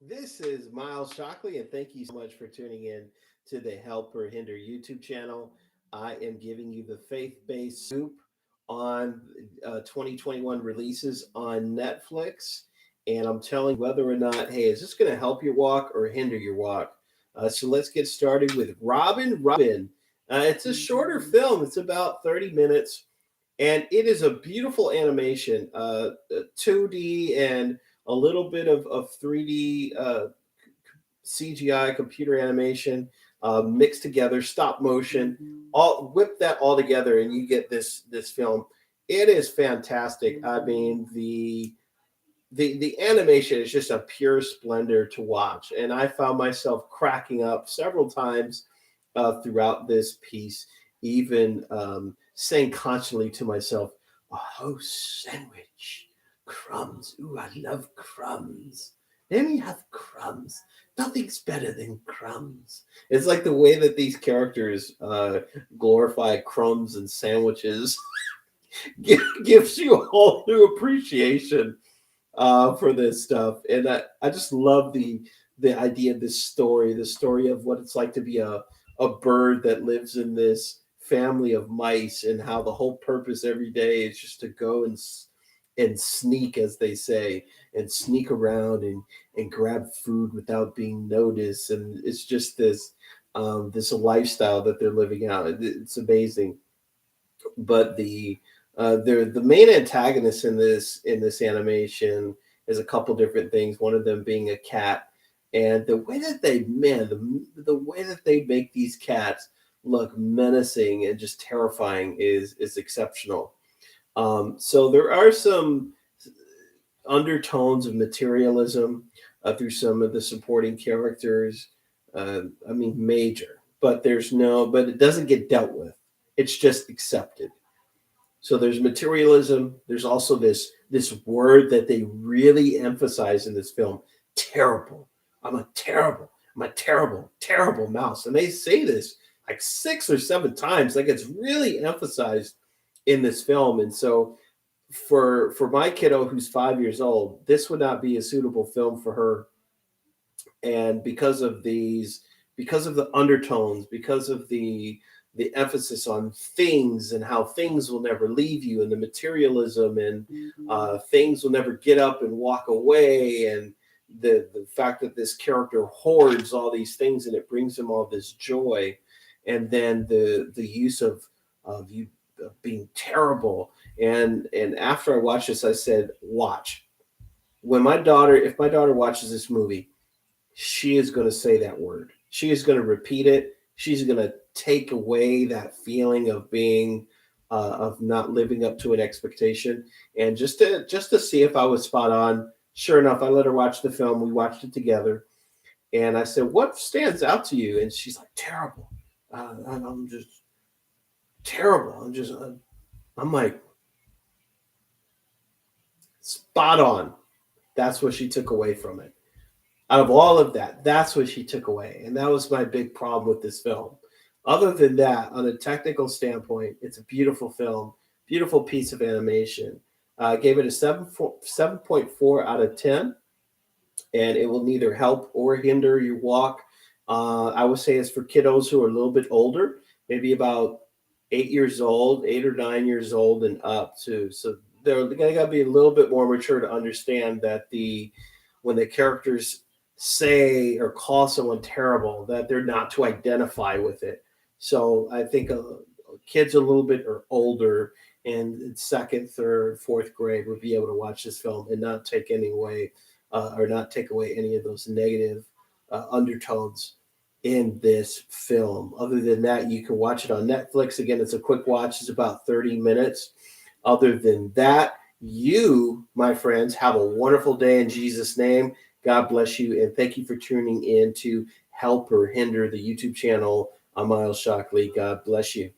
This is Miles Shockley, and thank you so much for tuning in to the Help or Hinder YouTube channel. I am giving you the faith based scoop on 2021 releases on Netflix, and I'm telling you whether or not, hey, is this going to help your walk or hinder your walk? So let's get started with Robin. It's a shorter film, it's about 30 minutes, and it is a beautiful animation, 2D and a little bit of 3D CGI computer animation mixed together, stop motion, all whip that all together, and you get this film. It is fantastic. I mean, the animation is just a pure splendor to watch, and I found myself cracking up several times throughout this piece, even saying constantly to myself, "A host sandwich, crumbs. Ooh, I love crumbs. Let me have crumbs. Nothing's better than crumbs." It's like the way that these characters glorify crumbs and sandwiches gives you a whole new appreciation for this stuff. And I just love the idea of this story, the story of what it's like to be a bird that lives in this family of mice, and how the whole purpose every day is just to go and sneak, as they say, and sneak around and grab food without being noticed. And it's just this lifestyle that they're living out. It's amazing. But the main antagonist in this animation is a couple different things. One of them being a cat, and the way that the way that they make these cats look menacing and just terrifying is exceptional. So there are some undertones of materialism through some of the supporting characters. I mean, major, but but it doesn't get dealt with. It's just accepted. So there's materialism. There's also this word that they really emphasize in this film: terrible. I'm a terrible, terrible mouse. And they say this like 6 or 7 times. Like, it's really emphasized in this film. And so for my kiddo who's 5 years old, this would not be a suitable film for her. And because of the undertones, because of the emphasis on things and how things will never leave you, and the materialism, and things will never get up and walk away, and the fact that this character hoards all these things and it brings him all this joy, and then the use of you of being terrible. And after I watched this, I said, watch, if my daughter watches this movie, she is going to say that word. She is going to repeat it. She's going to take away that feeling of being of not living up to an expectation. And just to see if I was spot on, sure enough, I let her watch the film. We watched it together, and I said, "What stands out to you?" And she's like, "Terrible. I'm just terrible. I'm like, spot on." That's what she took away from it. Out of all of that, that's what she took away. And that was my big problem with this film. Other than that, on a technical standpoint, it's a beautiful film, beautiful piece of animation. I gave it a 7.4 out of 10, and it will neither help or hinder your walk. I would say it's for kiddos who are a little bit older, maybe about 8 years old, 8 or 9 years old, and up too. So they got to be a little bit more mature to understand that the when the characters say or call someone terrible, that they're not to identify with it. So I think kids a little bit or older, in second, third, fourth grade, would be able to watch this film and not take any away or not take away any of those negative undertones in this film. Other than that, you can watch it on Netflix. Again, it's a quick watch. It's about 30 minutes. Other than that, you, my friends, have a wonderful day in Jesus' name. God bless you, and thank you for tuning in to Help or Hinder, the YouTube channel. I'm Miles Shockley. God bless you.